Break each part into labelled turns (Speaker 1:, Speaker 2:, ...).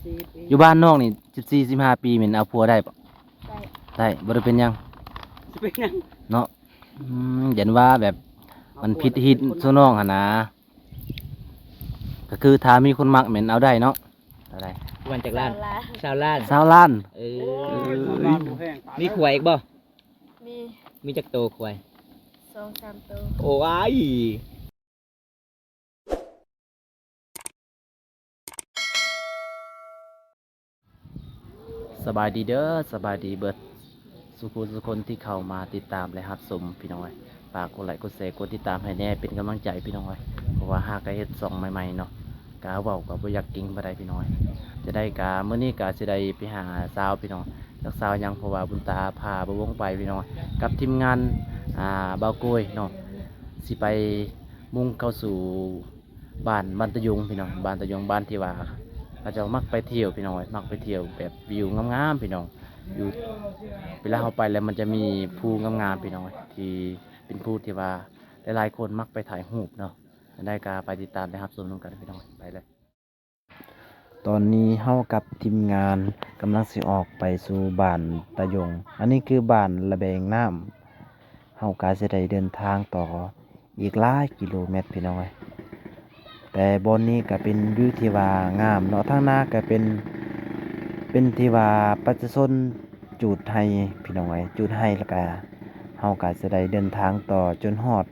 Speaker 1: ปี
Speaker 2: อยู่บ้านนอกนี่14 15 ปีแม่นเอาผัวได้ปะ
Speaker 3: ได้
Speaker 2: ได้บ่ได้เป็นหยัง
Speaker 1: สิเป็นหยัง
Speaker 2: เนาะยันว่าแบบมันผิดฮิตซุน้องหั่นนะก็คือถ้ามีคนมักแม่นเอาได้เนาะเอาได้
Speaker 4: วันจากล้าน
Speaker 3: สาวล้าน
Speaker 4: 20 ล้าน
Speaker 2: 20 ล้าน
Speaker 4: เอ
Speaker 1: โอ้
Speaker 4: อย
Speaker 1: บ้านบ่แพงตาย
Speaker 4: มีขวายอีกบ่
Speaker 3: มี
Speaker 4: มีจักโตขวาย
Speaker 3: 2-3ตัว
Speaker 4: โอ้ย
Speaker 2: สบายดีเด้อสบายดีเบิดสุคนที่เข้ามาติดตามและรับชมพี่น้องเอ้ยฝากกดไลค์กดแชร์กดติดตามให้แน่เป็นกำลังใจพี่น้องเอ้ยเพราะว่าหากก็เฮ็ดส่องใหม่ๆเนาะกะเว้าก็บ่อยากเก่งบ่ได้พี่น้องเอ้ยจะได้กะมื้อนี้กะสิได้ไปหาสาวพี่น้องจักสาวหยังเพราะว่าบุญตาพาบ่วงไปพี่น้องกับทีมงานเบาโกยเนาะสิไปมุ่งเข้าสู่บ้านตะยุงพี่น้องบ้านตะยุงบ้านที่ว่าเขาเจะมักไปเที่ยวพี่น้องเอ้ยมักไปเที่ยวแบบวิวงามๆพี่น้องอยู่เวลาเราไปแล้วมันจะมีภูงามๆพี่น้องเอ้ยที่เป็นภูที่ว่าหลายๆคนมักไปถ่ายรูปเนาะได้กาไปติดตามนะครับส่วนร่วมกันพี่น้องไปเลย ตอนนี้เฮากับทีมงานกำลังสิออกไปสู่บ้านตะยง อันนี้คือบ้านระแบงน้ำเฮากาสิได้เดินทางต่ออีกหลายกิโลเมตรพี่น้องเอ้ยแต่บนนี้ก็เป็นวิวที่ว่างามเนาะทางหน้าก็เป็นที่ว่าประชาชนจูดให้พี่น้องเอ้ยจูดให้แล้วก็เฮาก็สิได้เดินทางต่อจนฮอด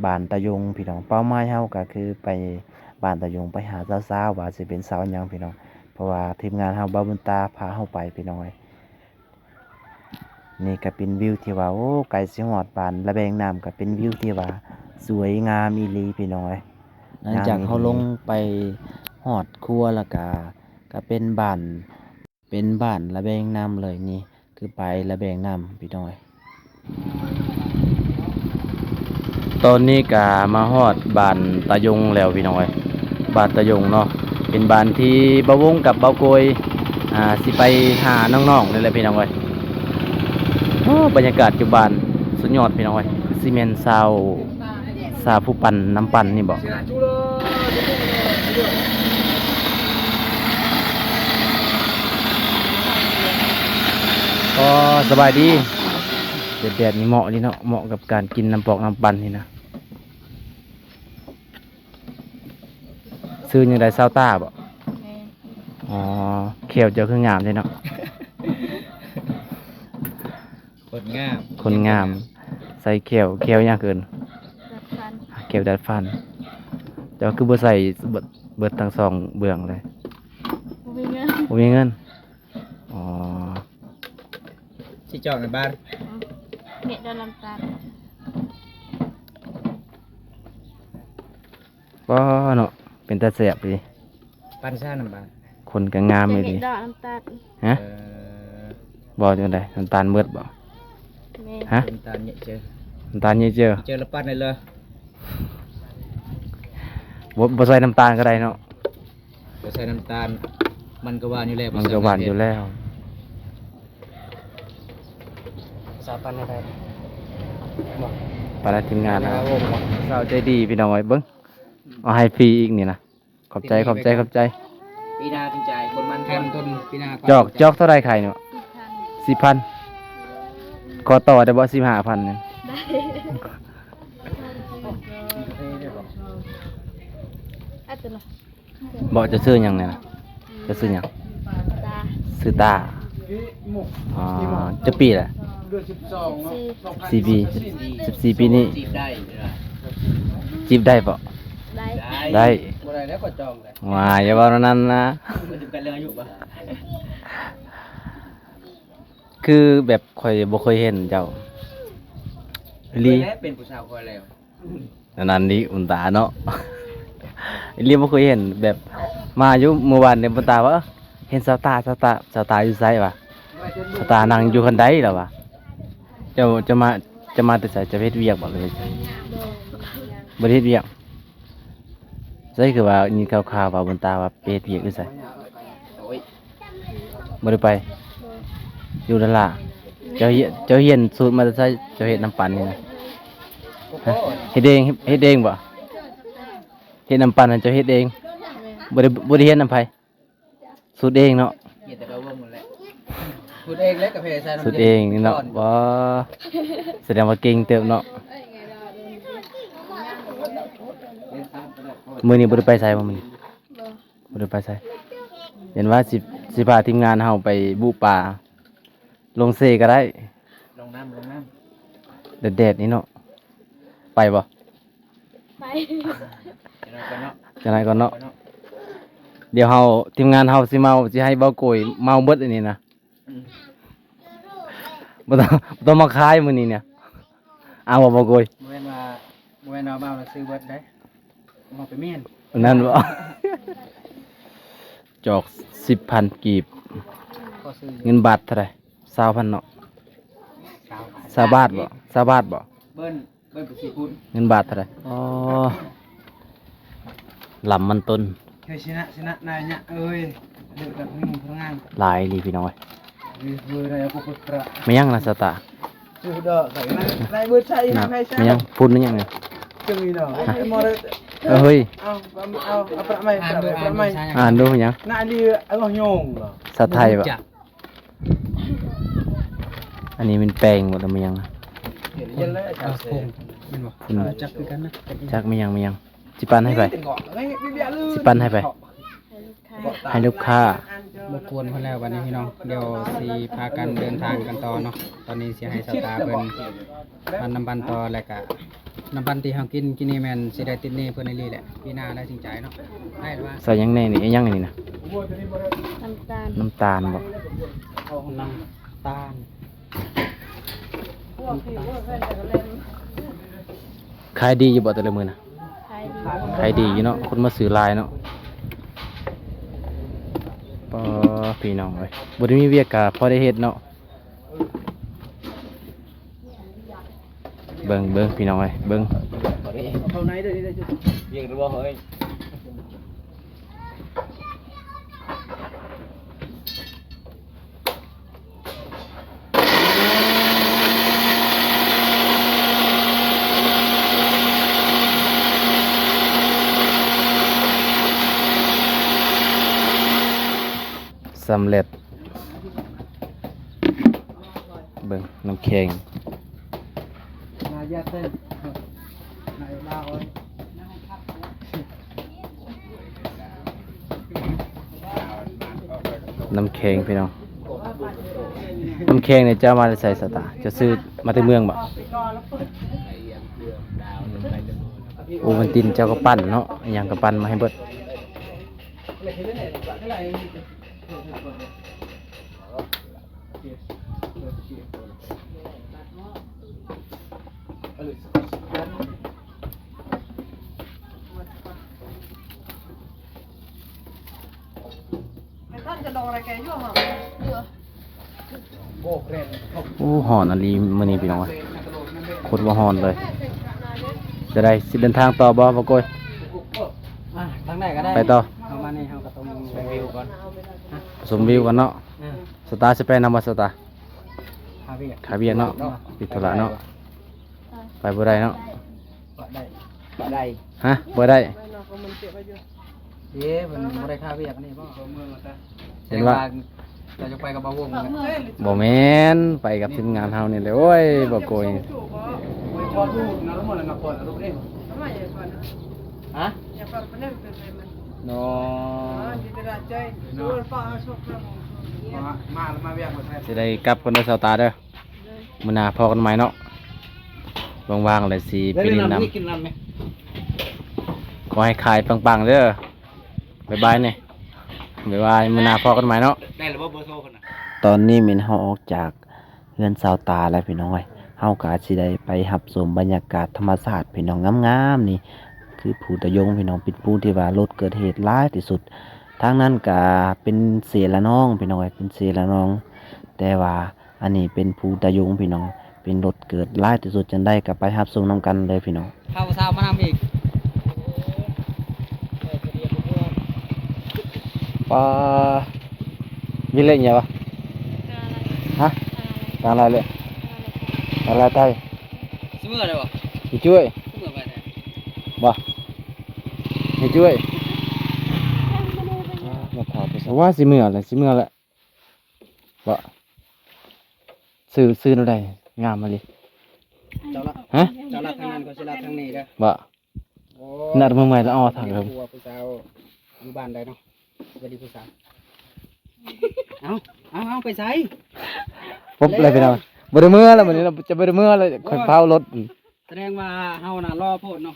Speaker 2: บ้านตะยงพี่น้องเป้าหมายเฮาก็คือไปบ้านตะยงไปหาสาวๆว่าสิเป็นสาวหยังพี่น้องเพราะว่าทีมงานเฮาบ่าวบุญตาพาเฮาไปพี่น้องเอ้ยนี่ก็เป็นวิวที่ว่าโอ้ไกลสิฮอดบ้านระแบงน้ำก็เป็นวิวที่ว่าสวยงามอีหลีพี่น้องเอ้ยหลังจากเฮาลงไปฮอดครัวแล้วก็เป็นบ้านระแบงน้ำเลยนี่คือไประแบงน้ำพี่น้องเอ้ย ตอนนี้ก็มาฮอดบ้านตายงแล้วพี่น้องเอ้ยบ้านตายงเนาะเป็นบ้านที่บ่าววงกับบ่าวโกยสิไปหาน้องๆนี่แหละพี่น้องเอ้ยโอ้บรรยากาศอยู่บ้านสุดยอดพี่น้องเอ้ยซีเมนต์ซาวผู้ปั่นน้ำปั่นนี่บ่ก็สบายดีแดดๆนี่เหมาะนี่เนาะเหมาะกับการกินน้ำปอกน้ำปั่นนี่นะซื้อยังได้ซาวต้าบ่
Speaker 3: แม่
Speaker 2: อ๋อเขียวเจอเครื่องงามเลยเนาะ
Speaker 4: คนงาม
Speaker 2: คนงามใส่เขียวอย่างเกิน
Speaker 3: ดัดฟัน
Speaker 2: เขียวดัดฟันแต่ว่าคือบ่ใส่เบิดทั้งสองเบื้องเลย
Speaker 3: บ่มีเงิน
Speaker 2: บ่มีเงินอ๋อ
Speaker 4: ที่จองในบ้าน
Speaker 3: เม็ดดอนน้ำตาล
Speaker 2: ก็เนาะเป็นตาแสบดี
Speaker 4: ปันซ่าน้ำบ้าน
Speaker 2: คนก็งามเลย
Speaker 3: เม็
Speaker 2: ดี
Speaker 3: ดดอนน้ำตาล
Speaker 2: ฮะ
Speaker 4: เออ
Speaker 2: บ่จังได๋น้ำตาลมืดบ่
Speaker 3: แม่
Speaker 2: ฮะ
Speaker 4: น้ำตาลเนี่ยเจอ
Speaker 2: น้ำตาลเยอะ
Speaker 4: เจอแล้วปั้นได้เลย
Speaker 2: บ่ใส่น้ำตาลก็ได้เนาะ
Speaker 4: เดี๋ยวใส่น้ำตาลมันก็หวานอยู่แล้ว
Speaker 2: มันก็หวานอยู่แล้ว
Speaker 4: สาปั้นได้บอก
Speaker 2: ปาราทีมงานนะ
Speaker 4: โอ้บอก
Speaker 2: สาวใจดีพี่น้องไว้เบิ่งเอาให้ฟรีอีกนี่นะขอบใจ
Speaker 4: ปีนาจริงใจคนมันต้นปีนา
Speaker 2: จอกเท่าไรไข่เนาะ 4,000ขอต่อได้บ่15,000เนี่ย
Speaker 3: ได้ อัตโน
Speaker 2: บ่จะซื้อหยังเนี่ยนะจะซื้อหยัง
Speaker 3: ตา
Speaker 2: ซื้อตาอ๋อจะปีละ
Speaker 1: เดือน12เนาะ
Speaker 2: 14 ปี14 ปีนี้
Speaker 4: จีบได้
Speaker 2: จีบได้บ่
Speaker 3: ได้
Speaker 2: ได้
Speaker 4: บ่ได้แล้วก็จองเลย
Speaker 2: ว้าอย่าว่านั้นนะ
Speaker 4: มันจะเป็นเรื่องอายุป่ะ
Speaker 2: คือแบบข่อยบ่เคยเห็นเจ้าลี
Speaker 4: แล้วเป็นผู้สาวคอยแล้ว
Speaker 2: นั่นนี่อุนตาเนาะ ลีบ่เคยเห็นแบบมาอยู่เมื่อวานเนี่ยอุนตาว่าเอ้อเห็นสาวตาอยู่ไสวะสาวตานั่งอยู่คันใดแล้ววะเจ้าจะมาแต่ไสจะเฮ็ดเวียกบ่เลยบ่ได้เฮ็ดเวียกใช่คือว่ามีข่าวๆว่าบุญตาว่าไปเฮ็ดเวียกอยู่ไส
Speaker 4: โอ้ย
Speaker 2: บ่ได้ไปอยู่นั่นล่ะเจ้าเฮียนสูตรมาแต่ไสเจ้าเฮ็ดน้ำปั่นนี่นะ
Speaker 4: โอ้โห
Speaker 2: เฮ็ดเองบ่เฮ็ดน้ำปั่นนั่นเจ้าเฮ็ดเอง
Speaker 3: แม่
Speaker 2: บ่ได้เฮ็ดน้ำไผ สูตรเองเนาะ
Speaker 1: เกียรติกระวงหมดแล้วพูดเองแล้วกาแฟใส่น้ำ
Speaker 2: สูตรเองนี่เนาะบ่แสดงว่าเก่งเติบเนาะมื้อนี้บ่ได้ไปไสบ่มื้อนี้
Speaker 3: บ่
Speaker 2: บ่ได้ไปไสเห็นว่าสิพาทีมงานเฮาไปบุป่าลงเซก็ได้
Speaker 1: ลงน้ำ
Speaker 2: แดดๆนี่เนาะไปบ่
Speaker 3: ไป
Speaker 2: จังได๋ก่อนเนาะเดี๋ยวเฮาทีมงานเฮาสิให้เบาโกยเมาเบิดอันนี้นะบ่ต้องมาขายมื้อนี้เนี่ยเอาบ่เบาโกย
Speaker 1: เมื่อมาบ้านเราซื้อเบิร์ดได้มาไปเมียน
Speaker 2: อันนั้นบ่ จอก 10,000 กีบ
Speaker 1: ก็ซื้อ
Speaker 2: เงินบาทเท่าไหร่20,000เนาะ
Speaker 1: สาว
Speaker 2: 20บาทบ่20บาทบ่
Speaker 1: เบิ้ลไปสี่คุณ
Speaker 2: เงินบาทเท่าไหร่อ๋อลำมันต้น
Speaker 1: เฮ้ยชนะนายเนี่ยเอ้ยเด็กแบบนี้พนักงาน
Speaker 2: หลายอีหลีพี่น้อย
Speaker 1: เบอร์อะไรพวกกระ
Speaker 2: ไม่ยังนะสตาร์
Speaker 1: ซื้อเด้อใส่นายเบอร์ใช่
Speaker 2: นะ
Speaker 1: ไม่ใช่
Speaker 2: ไม่ยังพูดนี่ยังไง
Speaker 1: จึงมีเด้อไอ้มอร์
Speaker 2: เฮ้ย
Speaker 1: เอาประไม่ประไม่
Speaker 2: อ่านดูมันยัง
Speaker 1: นายดีไอ้ก็โยงเหรอ
Speaker 2: สไทยบ่อันนี้มันแปลงหมดแล้วมันยังนะ
Speaker 1: เห็นยันเลยจับเสง
Speaker 2: คุณ
Speaker 1: จับคือกันนะ
Speaker 2: จักไม่ยังสิปันให้ไป สิปันให้ไป ให้ลูกค้า
Speaker 4: บกวนเพิ่นแล้ววันนี้พี่น้องเดี๋ยวสิพากันเดินทางกันต่อเนาะตอนนี้สิให้สตาร์เพิ่นปันน้ำบันต่อแล้วก็น้ำบันที่เฮากินนี่แม่นสิได้ติดหนี้เพิ่นในนี่แหละพี่หน้าได้จริงใจเนาะได้หรือว่า
Speaker 2: ใส่ยังแน่นี่ไอ้ยังอันนี้นะ
Speaker 3: น้ำตาล
Speaker 2: น้ำตาลบ่
Speaker 4: น้ำตาล
Speaker 2: ขายดีอยู่บ่แต่ละมื้อน่ะ
Speaker 3: ขายดี
Speaker 2: ขายดีอยู่เนาะคนมาซื้อหลายเนาะปอพี่น้องเอ้ยบ่ได้มีเวียกกะพอได้เฮ็ดเนาะเบิ่งพี่น้องเอ้ยเบิ่ง
Speaker 1: เขาไหนเด้อนี่ได้จุดยิงหรือว่าเฮ้ย
Speaker 2: สำเร็จเบิ่งน้ำแข็ง
Speaker 1: นายยาเต้นนายลาโอ้ย
Speaker 2: น้ำแข็งพี่น้องน้ำแข็งเนี่ยจะเอามาใส่สตาร์จะซื้อมาจากเมืองบ่โอวันตินเจ้าก็ปั้นเนาะอหยังก็ปั้นมาให้เบิดโอ้หอนอันนี้มื้อนี้พี่น้องเอ้ยโคตรว่าหอนเลย จะได้สิเดินทางต่อบ่บ่โกย
Speaker 4: ทางไหนก็ได้
Speaker 2: ไปต่อ
Speaker 4: เอามานี่เฮาก็ต้องไปวิวก่อน
Speaker 2: ชมวิวกันเนาะสตาร์สิไปนำบ่สตาร์
Speaker 4: หาเวียก
Speaker 2: ขาเบียกเนาะติดธุระเนาะไปบ่ได้เนาะ
Speaker 4: บ่ได้
Speaker 2: ฮะบ่ได้
Speaker 4: เด้เพิ่นบ่ได้ค่าเวียกนี่บ่
Speaker 2: เห็นว่า
Speaker 4: เราจะไปกับบ่าววงนะ
Speaker 2: บ่แม่นไปกับทีมงานเฮานี่แหละโอ้ยบ่โกย
Speaker 1: พอดูนะรู้หมดแล้วนะพอรู้เอง
Speaker 4: ฮะ
Speaker 2: เนา
Speaker 1: มาเวียงมาแทน
Speaker 2: สิได้กลับคนเด้อสาวตาเด้อมื้อหน้าพอกันใหม่เนาะว่างๆเลยสิไปเล่นน้ำ
Speaker 1: กินน้ำไหม
Speaker 2: ขอให้ขายปังๆเด้อบ๊ายบายนี่บ๊ายบายมื้อหน้าพอกันใหม่เนาะ
Speaker 1: ได้หรือว่าเบอร์โทรคนน่ะ
Speaker 2: ตอนนี้มินเฮาออกจากเรือนสาวตาแล้วพี่น้องเอ้ยเฮาก็สิได้ไปรับชมบรรยากาศธรรมชาติพี่น้องงามๆนี่คือภูตะยงพี่น้องเป็นภูที่ว่ารถเกิดเหตุหลายที่สุดทางนั้นก็เป็นเสละน้องพี่น้องเอ้ยเป็นเสละน้อง แต่ว่าอันนี้เป็นภูตะยงพี่น้องเป็นรถเกิดหลายที่สุดจังได้ก็ไปรับชมนํกันเลยพี่น้อง
Speaker 4: ข้าวสาวมานำอีก
Speaker 2: ปามีเล่นไงวะฮะทางอะไรเลยทางอะไรไทย
Speaker 4: ซื้อได้บ่
Speaker 2: พี่ช่วย
Speaker 4: ซื้อไปได้
Speaker 2: บ่พี่ช่วยมาถอดไปซะ ว่าสิเมื่อแหละสิเมื่อแหละบ่ซื้อเอาได้งามมาเลย
Speaker 4: เจ้าละ
Speaker 2: ฮะ
Speaker 4: เจ้าละทางนั้นก็สิละทางนี้เด้อ
Speaker 2: บ่
Speaker 4: โอ้
Speaker 2: นัดเมื่อไหร่แล้วเอาทางเดิม
Speaker 4: ผัวผู้สาวอยู่บ้านใดเนาะสวัสดีผู้สาวเอาไปใส่
Speaker 2: ปุ๊บอะไรไปเนาะบ่ได้เมื่อแล้วมื้อนี้เราจะบ่ได้เมื่อแล้วค่อยเผารถ
Speaker 4: แสดงว่าเฮาน่ะรอโพดเนาะ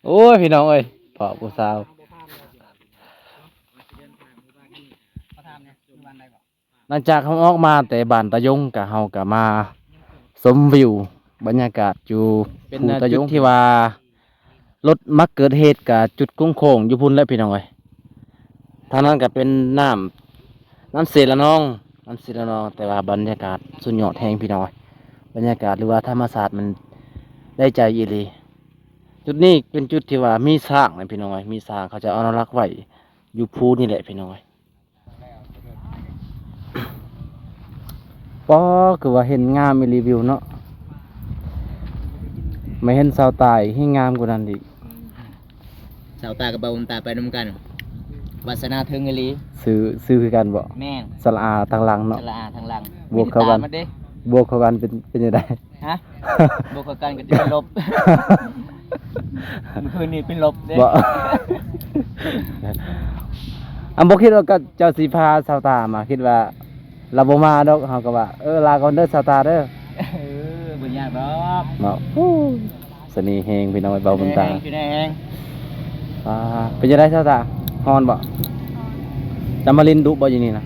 Speaker 2: โอ้ยพี่น้องเอ้ยพ่อผู้สาว หลังจากเขาออกมาแต่บ้านตะยงกะเฮากะมาชมวิวบรรยากาศอยู่ภูตะยงที่ว่ารถมักเกิดเหตุกะจุดกุ้งโค้งอยู่พุ่นแล้วพี่น้องเอ้ยทางนั้นก็เป็นน้ำเสละนองแต่ว่าบรรยากาศสุดยอดแห่งพี่น้องเอ้ยบรรยากาศหรือว่าธรรมศาสตร์มันได้ใจอีหลีจุดนี้เป็นจุดที่ว่ามีสร้างนะพี่น้องเอ้ยมีสร้างเขาจะเอาอนุรักษ์ไว้อยู่ภูนี่แหละพี่น้องเอ้ย ป้อคือว่าเห็นงามมีรีวิวเนาะไม่เห็นสาวตายให้งามกว่านั้นอีก
Speaker 5: สาวตากับเบาบุญตาไปนำกันวาสนาเทิงอีหลี
Speaker 2: ซื้อคือกันบ่
Speaker 5: แม่ง
Speaker 2: สระอาทางหลังเนาะ
Speaker 5: สละอาทางหลัง
Speaker 2: บวกเข้ากัน
Speaker 5: มีตมเด้
Speaker 2: บวกเข้ากันเป็นยังไง
Speaker 5: ฮะบวกเข้ากันก็จะเป็นลบ เมื่อคืนนี้เป็นลบเด้
Speaker 2: บ่ อันบ่คิดว่าก็เจ้าสีพาสาวตามาคิดว่าเราบ่มาดอกเฮาก็ว่าลาก่อนเด้อสาวตาเด้อ
Speaker 5: บ่ยากดอก
Speaker 2: เนาะสนีแฮงพี่น้องเบาบุญตา
Speaker 5: คือได้แฮง
Speaker 2: เป็นจังได๋สาวตาฮ้อนบ่จำมาลินดุบ่อยู่นี่นะ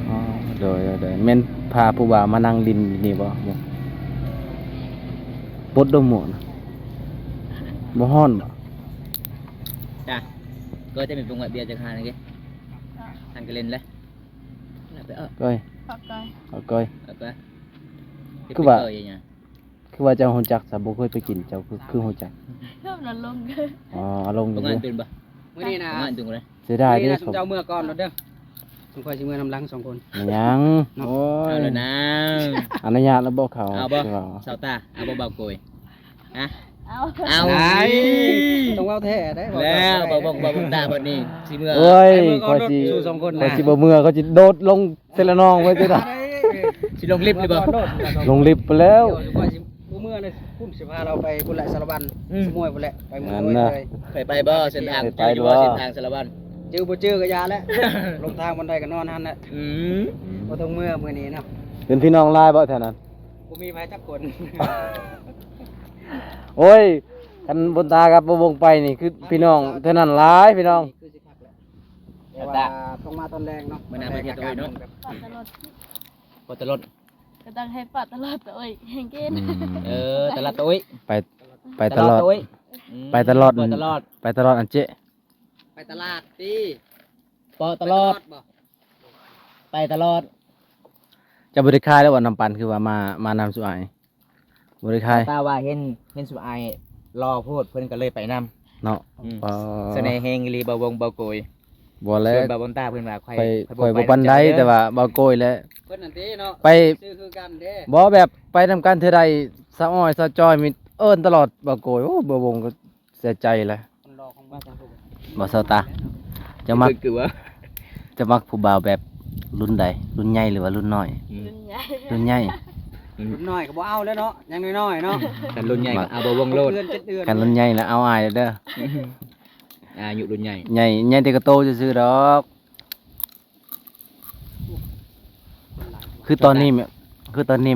Speaker 2: อ๋อโดยแม่นพาผู้บ่าวมานั่งลินอยู่นี่บ่เนี่ยปดดมหมดนะบ่ฮ้อนบ่
Speaker 5: จ้ะก็จะเป็นปรุงแบบเบียร์จังหานี่ทานกันเล่นเลยไป
Speaker 2: ก้อย
Speaker 3: ปากกาย
Speaker 2: เอาก้อย
Speaker 5: ไป
Speaker 2: คือว่า
Speaker 5: เอ้ยเนี่ย
Speaker 2: คือว่าเจ้าฮู้จักซะบ่เคยไปกินเจ้าคือฮู้จัก
Speaker 3: เพิ่มลดลงเลย
Speaker 2: อ๋ออารมณ์อ
Speaker 5: ปรุ
Speaker 2: ยู่
Speaker 5: งงาน
Speaker 2: เด้
Speaker 5: ตื่นปะ
Speaker 4: มื้อนี้
Speaker 5: ป
Speaker 4: นะ
Speaker 5: รุงงานตื่นเลย
Speaker 2: เสียดาย
Speaker 4: มื้อ
Speaker 2: เด้
Speaker 4: นี้นะ
Speaker 2: ผม
Speaker 4: เจ้าเมื่อก่อนเด้อสมควรสิเมื่อนำหลังสองคน
Speaker 2: มันยังโอ้ย
Speaker 5: เอาเลยนะ
Speaker 2: อนุญาตแล้วบ่เขา
Speaker 5: เอาบ่
Speaker 2: ใช่ป่ะ
Speaker 5: สาวตาเอาบ่เบาโกยฮะ
Speaker 3: เอา
Speaker 5: เอา
Speaker 4: ไอ้ต้องเว้าแท้ได้
Speaker 5: แล้วเบาบุญตาบัดนี้สิเมื่อ
Speaker 2: โอ้ย
Speaker 4: ไอ้มือก่
Speaker 2: ข้
Speaker 4: อ
Speaker 2: อน
Speaker 4: รถ
Speaker 2: สิ
Speaker 4: สู่สองคน
Speaker 2: ข้อ
Speaker 4: นะ
Speaker 2: ยสิบ่เมื่อเขาสิโดดลงเซละนองไว้ติล่ะ
Speaker 5: สิลงลิฟต์เลยบ่
Speaker 2: ลงลิฟต์ไปแล้ว
Speaker 4: เดี๋ยวก่อนสิผู้เมื่อเลยคุณสิพาเราไปพุ่นแหละสารบัญสมวยพุ่นแหละไปเมื่อ
Speaker 2: นั่น
Speaker 4: ด้วย
Speaker 2: น่ะ
Speaker 4: เลย
Speaker 5: เคยไปบ่เส้นทาง
Speaker 2: เคยไป
Speaker 5: อยู่
Speaker 2: บ่
Speaker 5: ว่าเส้นทางสารบัญ
Speaker 4: จื้อบ่จื้อก็ยาแล้ว ลงทางบันไดก็นอนหันน่ะ
Speaker 5: อืม
Speaker 4: บ่ต้องเมื่อนี้เนาะ
Speaker 2: เป็นพี่น้องลายบ่แถวนั้น
Speaker 4: บ่มีไผจักคน
Speaker 2: โอ้ยกันบนตากับบ่วงไปนี่คือพี่น้องเท่านั้นหลายพี่น้อง
Speaker 4: คือสิคักแหละแต่ว่าต้องมาตอนแรงเนาะ
Speaker 5: มื้อหน้ามาเที่ยวตัวเองเนาะ
Speaker 3: ปัดตลอด
Speaker 5: บ่ตลอด
Speaker 3: ก็ต้องให้ปัดตลอดตัวเอ้ยแห่งเกณฑ์
Speaker 5: ตลาดตุ้ย
Speaker 2: ไปตลอด ไปตลอด
Speaker 5: ไปตลอด
Speaker 2: ไปตลอดอันเจ๊
Speaker 4: ไปตลาดติ
Speaker 5: ปอตลอด
Speaker 4: บ่
Speaker 5: ไปตลอด
Speaker 2: จะบริคายแล้วว่าน้ำปันคือว่ามานำสุอายบริคาย
Speaker 5: ตาว่าเห็นสุอายรอพูดเพิ่นก็เลยไปนำ
Speaker 2: เนาะอ๋อ
Speaker 5: เสน่ห์แฮงอีหลีบ่วงบ่โกย
Speaker 2: บ่แล้
Speaker 5: ส่
Speaker 2: ว
Speaker 5: วนบ่บนตาเพิ่นว่าใคร
Speaker 2: ข่อยบ่ปันได้แต่ว่าบ่โกยแล้ว
Speaker 4: เพิ่นนั่นติเนาะ
Speaker 2: ไป
Speaker 4: ชื่อคือกันเด้
Speaker 2: บ่แบบไปทำการเทื่อใดสะอ้อยสะจอยมีเอิ้นตลอดบ่โกยโอ้บ่วงก็เสียใจเลย
Speaker 4: คนรอของบ้านทางพวก
Speaker 2: บ่เซาตาจะมัก
Speaker 5: คือว่า
Speaker 2: จะมักผู้บ่าวแบบรุ่นใดรุ่นใหญ่หรือว่ารุ่นน้อย
Speaker 3: รุ่นใหญ่
Speaker 2: รุ่นใหญ่
Speaker 4: รุ่นน้อยก็บ่เอาแล้วเนาะยังน้อยๆเนาะ
Speaker 5: กันรุ่นใหญ่ก็เอาบ่วงโลด
Speaker 4: เดือน7เดือน
Speaker 2: กันรุ่นใหญ่แล้วเอาอายเด้อ
Speaker 5: อายุรุ่นใหญ่
Speaker 2: ใหญ่แต่ก็โตซื่อๆดอก คือตอนนี้แ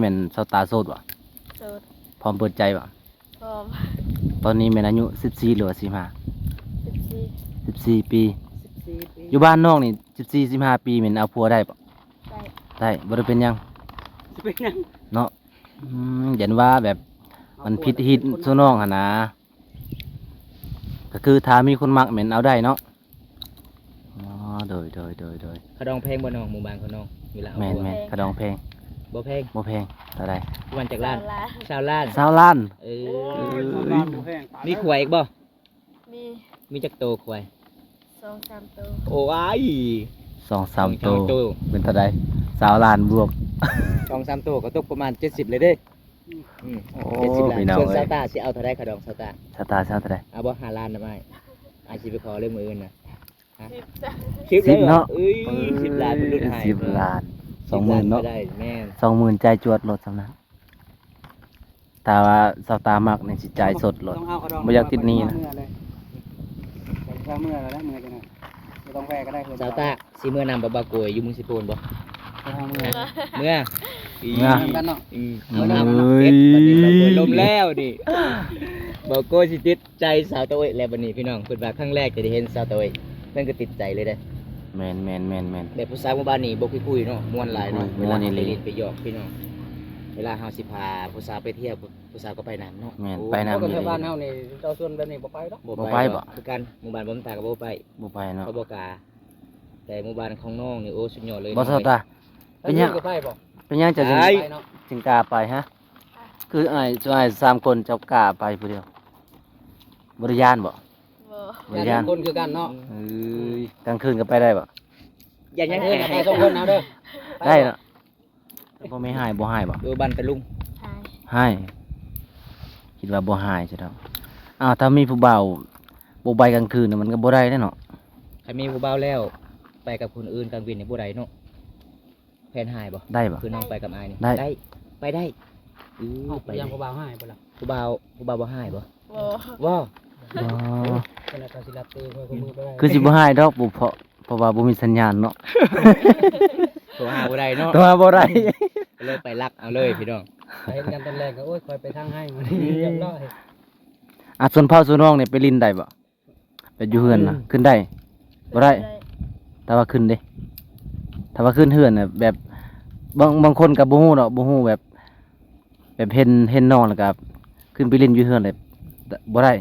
Speaker 2: ม่นสาวตาโสดบ่
Speaker 3: โสด
Speaker 2: พร้อมเปิดใจบ่
Speaker 3: พร้อม
Speaker 2: ตอนนี้แม่นอายุ14หรือว่า
Speaker 3: 14
Speaker 2: 14ปี
Speaker 4: 14ปี
Speaker 2: อยู่บ้านนอกนี่14 15ปีแม่นเอาผัวได้บ่
Speaker 3: ได้
Speaker 2: ได้บ่ได้เป็นหยัง
Speaker 4: สิเป็นหยัง
Speaker 2: เนาะยันว่าแบบมันผิดฮิตซุน้องหั่นนะก็คือถ้ามีคนมักแม่นเอาได้เนาะอ๋อโดย
Speaker 5: เขาดองเพลงบ่น้องหมู่บ้านเขาน้องอยู่แล้ว
Speaker 2: แม่นกระดองเพลง
Speaker 5: บ่เพลง
Speaker 2: บ่แพงเท่าใด
Speaker 5: วันจากล้าน
Speaker 3: สาวล้าน
Speaker 5: 20ล้าน
Speaker 2: 20ล้าน
Speaker 5: เอ
Speaker 4: บ้านบ่แพง
Speaker 5: มีขวายอีกบ่
Speaker 3: มี
Speaker 5: มีจักโตขวาย
Speaker 3: 2-3ตัว
Speaker 5: โอ้ย
Speaker 2: 2-3
Speaker 5: สอง
Speaker 2: โต
Speaker 5: ตัว
Speaker 2: เป็นเท่าใด20ล้านบวก
Speaker 5: 2-3ตัวก็ตกประมาณ70เลยเด้70ล้าน
Speaker 2: พี่น้อง
Speaker 5: ส่วน
Speaker 2: เอ้
Speaker 5: ซาวย ตาสิเอาเท่าใดเขาดองซาวตา
Speaker 2: ชะตาเท่าใด
Speaker 5: เอาบ่5ล้านได้ไหมอาจสิไปขอเรื่องมืออื่นน่ะ
Speaker 3: 10จ้ะ
Speaker 2: 10เนาะ
Speaker 5: เอ้ย10 ล้านเป็นรุ่นให้
Speaker 2: 10 ล้าน20,000เนาะ
Speaker 5: ได้แม่น
Speaker 2: 20,000จ่ายจวดรถสำนั้นแต่ว่าสาวตามักนี่สิจ่ายสดรถ
Speaker 1: ต้องเอาเขาดอง
Speaker 2: บ่อยากติดหนี้นะ
Speaker 1: เมื่อเลยเมื่อเมื่อแล้วนะเมื่อจังไงไม่ต้องแวะก็ได้เพิ่น
Speaker 5: สาวตาสิเมื่อนำบ่โกยอยู่มึงสิโปนบ่
Speaker 1: เอาเมื่อ
Speaker 5: เมื่อ
Speaker 2: เมื่อ
Speaker 1: กันเนาะ
Speaker 2: เอ้ย
Speaker 5: เอ็ดบัดนี้บ่โกยลมแล้วนี่บ่โกยสิติดใจสาวตะเวยแล้วบัดนี้พี่น้องเพิ่นว่าครั้งแรกจะได้เห็นสาวตะเวยเพิ่นก็ติดใจเลยเด้อ
Speaker 2: แม่น
Speaker 5: แบบผู้สาวหมู่บ้านนี่บ่คุยๆเนาะม่วนหลายเนาะ
Speaker 2: ม่วนอีหลี
Speaker 5: เวลาไปหยอกพี่น้องเวลาเฮาสิพาผู้สาวไปเที่ยวผู้สาวก็ไปนำเนาะ
Speaker 2: แม่น
Speaker 5: โอ้
Speaker 2: ไปนำ
Speaker 1: เพราะกับชาวบ้านเฮานี่เจ้าส่วนแบบนี้บ่ไปดอก
Speaker 2: บ่ไปบ่
Speaker 5: คือกันหมู่บ้านบ่มตาก็บ่ไป
Speaker 2: บ่ไปเนาะ
Speaker 5: เขาบ่กล้าแต่หมู่บ้านของน้องนี่โอ้สุดยอดเลย
Speaker 2: บ่สาวตา เป็นหยัง
Speaker 1: ก็ไปบ่
Speaker 2: เป็นหยังจะ
Speaker 5: ไป
Speaker 1: ไปเนาะ
Speaker 2: จึงกล้าไปฮะ คืออ้ายอ้าย3คนเจ้ากล้าไปผู้เดียวบ่ได้ย่านบ่
Speaker 3: บ่
Speaker 2: บ่ได้ย่าน
Speaker 1: คนคือกันเนาะ
Speaker 2: เอ้ยกลางคืนก็ไปได้บ่
Speaker 5: อย่ายัง
Speaker 1: เพิ่นไปสองคนเอาเด้อ
Speaker 2: ได้เนาะบ่ไม่หายบ่หายบ่
Speaker 5: ดูบ้านตะลุง
Speaker 3: หาย
Speaker 2: หายคิดว่าบ่หายใช่ดอกอ้าวถ้ามีผู้บ่าวบ่ไปกลางคืนน่ะมันก็บ่ได้แน่เนาะ
Speaker 5: ใครมีผู้บ่าวแล้ว ไปกับคนอื่นกลางวินนี่บ่ได้เนาะแผนหายบ่
Speaker 2: ได้บ่
Speaker 5: คือน้องไปกับอายนี่
Speaker 2: ได้
Speaker 5: ไปได้
Speaker 1: เอา
Speaker 5: ไป
Speaker 1: ไป
Speaker 5: ได้
Speaker 1: ยังผู้บ่าวให้บ่ล่ะ
Speaker 5: ผู้บ่าวบ่หายบ่
Speaker 3: บ่
Speaker 5: ว้าว
Speaker 2: อ๋อ
Speaker 1: เพิ่นก็สิรับตีเพิ่นก็มือไปได้
Speaker 2: คือสิบ่หายดอกบ่เพราะว่าบ่มีสัญญาณเนาะ
Speaker 5: โทรหาบ่ได้เนาะ
Speaker 2: ตัวบ่ได้
Speaker 5: ก็เลยไปลักเอาเลยพี่น้อง
Speaker 1: ไปเห็นกันตอนแรกก็โอ้ยคอยไปทางให้มันเรียบร้อย
Speaker 2: อ่ะส่วนเผาส่วนน้องนี่ไปลินได้บ่ไปอยู่เฮือนน่ะขึ้นได้บ่ได้แต่ว่าขึ้นเด้ถ้าว่าขึ้นเฮือนน่ะแบบบางคนก็บ่ฮู้ดอกบ่ฮู้แบบเห็นน้องแล้วก็ขึ้นไปลินอยู่เฮือนเลยบ่ได้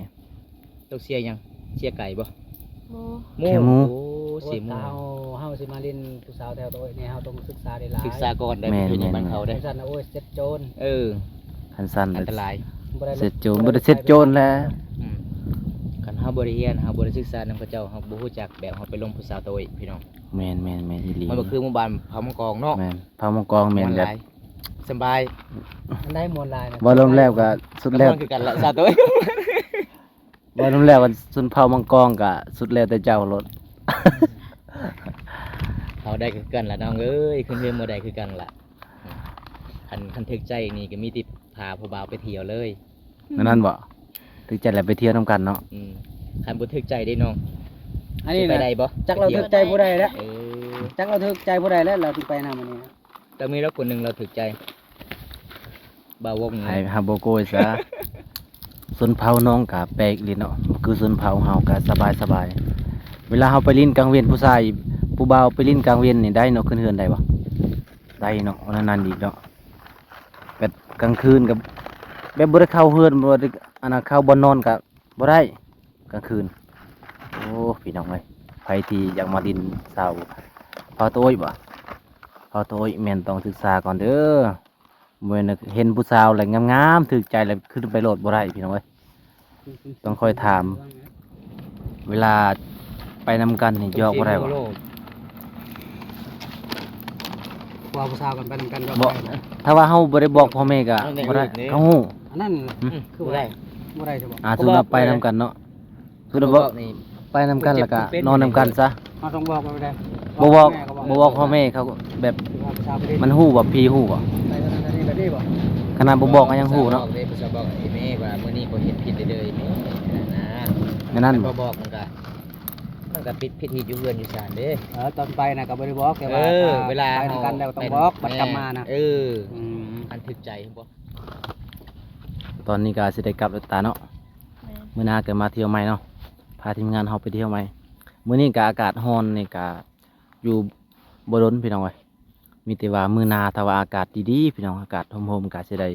Speaker 5: ต้องเสียยังเสียไก่บ่
Speaker 3: หมู
Speaker 2: แค่หมู
Speaker 5: โอ้
Speaker 1: โอ้
Speaker 5: เสี
Speaker 1: ย
Speaker 5: ยหมู
Speaker 1: ถ้าเฮาสิมาเล่นผู้สาวแถวตัวนี่เฮาต้องศึกษาได้หลาย
Speaker 5: ศึกษาก่อนได้
Speaker 2: แม่
Speaker 5: ไป
Speaker 2: น
Speaker 5: อยู่ใน
Speaker 2: แม่น
Speaker 5: บ้านเขาได้
Speaker 1: จังซั่นน่ะโอ้ยเซ็ตโจร
Speaker 5: เออ
Speaker 2: คันสั้น
Speaker 5: อันตราย
Speaker 1: บ่ได้
Speaker 2: เสร็จโจรบ่ได้เสร็จโจรแล้ว
Speaker 5: อืมคันเฮาบ่ได้เรียนเฮาบ่ได้ศึกษานำพระเจ้าเฮาบ่ฮู้จักแบบเฮาไปลงผู้สาวโตยพี่น้อง
Speaker 2: แม่นอีหลี
Speaker 5: มันบ่คือหมู่บ้านเผามังกรเนาะ
Speaker 2: แม่นพามังกรแม่น
Speaker 5: ม่วน
Speaker 2: แบ
Speaker 5: ห
Speaker 2: บ
Speaker 5: ลายสำบาย
Speaker 1: อันได้มวลลายนะ
Speaker 2: บ่ลมแล้วก็สุดแล้ว
Speaker 5: มันคือกันละสาวโตย
Speaker 2: บ่ลมแล้วก็สุนเผามังกรก็สุดแล้วแต่เจ้ารถ
Speaker 5: เขาได้คือกันล่ะน้องเอ้ยขึ้นเรือบ่ได้คือกันล่ะคันถึกใจนี่ก็มีติพาผู้บ่าวไปเที่ยวเลย
Speaker 2: นั่นบ่ถึงจะแหละไปเที่ยวนํกันเนาะ
Speaker 5: อืมคันบ่ถึกใจได้น้อง
Speaker 1: อันนี้
Speaker 5: สิไป
Speaker 1: นะ
Speaker 5: ได้บ่
Speaker 1: จักเราถึกใจผู้ใดแล้ว
Speaker 5: เออ
Speaker 1: จักเราถึกใจผู้ใดแล้วเราถึงไปนำอันนี้นะ
Speaker 5: แต่มีแล้วคนหนึงเราถึกใจบ่าววงนี่
Speaker 2: ให้ฮาโบโกยซะสุนเผาน้องก็แปลกอีหลีเนาะคือสุนเผาเฮาก็สบายเวลาเฮาไปลิ้นกลางเวียนผู้ชายผู้บ่าวไปลิ้นกลางเวียนนี่ได้เนาะขึ้นเฮือนได้บ่ได้เนาะนั่นอีกเนาะแบบกลางคืนกับแบบบ่ได้เข้าเฮือนบ่ได้อันน่ะเข้าบ่นอนก็บ่ได้กลางคืนโอ้พี่น้องเอ้ยใครที่อยากมาดินเช้าเผาโต้ยบ่เผาโต้ยแม่นต้องศึกษาก่อนเด้อบ่แม่นเห็นผู้สาวแล้วงามๆถูกใจแล้วขึ้นไปโลดบ่ได้พี่น้องเอ้ย ต้องคอยถาม เวลาไปนำกันนี่ยอกบ่ได้บ่
Speaker 1: กว่าผู้สาวกันไปนำกันก็
Speaker 2: บ่
Speaker 1: บ่ได้นะ
Speaker 2: ถ้าว่าเฮาบ่ได้บอกพ่อแม่ก็บ่ได้เขาฮู้
Speaker 1: อันนั้น
Speaker 5: คือบ่ได้
Speaker 1: บ่ได้ใช่บ่
Speaker 2: สมมุติว่าไปนำกันเนาะสมมุติว่า
Speaker 5: นี่
Speaker 2: ไปนำกันแล้วก็นอนนำกันซะ
Speaker 1: เฮาต้องบอกไปได้
Speaker 2: บ่บอก
Speaker 1: แม่ก็
Speaker 2: บ่บอกพ่อแม่เขาก็แบบ
Speaker 1: ว่าผู้สาวไปเล่น
Speaker 2: มันฮู้บ่พี่ฮู้บ่
Speaker 1: ไปเท่านั้นเท่านี้แบบนี้บ่
Speaker 2: ขนาดบ่บอกก็ยังฮู้เนาะ
Speaker 5: บอกเลยผู้สาวบอกไอ้แม่ว่ามื้อนี้บ่เฮ็ดผิดเลยแม่นะ
Speaker 2: งั้นนั้น
Speaker 5: บ่บอกมันก็ปิดพิธีอยู่เฮือนอยู่ศาลเด้
Speaker 1: ตอนไปน่ะก็บ่ได้บอกแต่
Speaker 5: เอ
Speaker 1: ว่า
Speaker 5: อเวลา
Speaker 1: ไปนำกันแล้วต้องบอกบัดกลับมานะ
Speaker 5: เออ
Speaker 1: อืม
Speaker 5: อันถึกใจบ่
Speaker 2: ตอนนี้ก็สิได้กลับแล้วตาเนาะ
Speaker 3: แม่น
Speaker 2: มื้อหน้าก็มาเที่ยวใหม่เนาะพาทีมงานเฮาไปเที่ยวใหม่มื้อนี้ก็อากาศร้อนนี่ก็อยู่บ่ดนพี่น้องเอ้ยมีแต่ว่ามื้อหน้าถ้าว่าอากาศดีๆพี่น้องอากาศร่มๆก็สิได้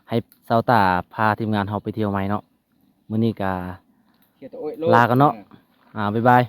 Speaker 2: ให้สาวตาพาทีมงานเฮาไปเที่ยวใหม่เนาะมื้อนี้ก็
Speaker 1: เขียนตัวโอ้ยโ
Speaker 2: ลากันเนาะบ๊ายบาย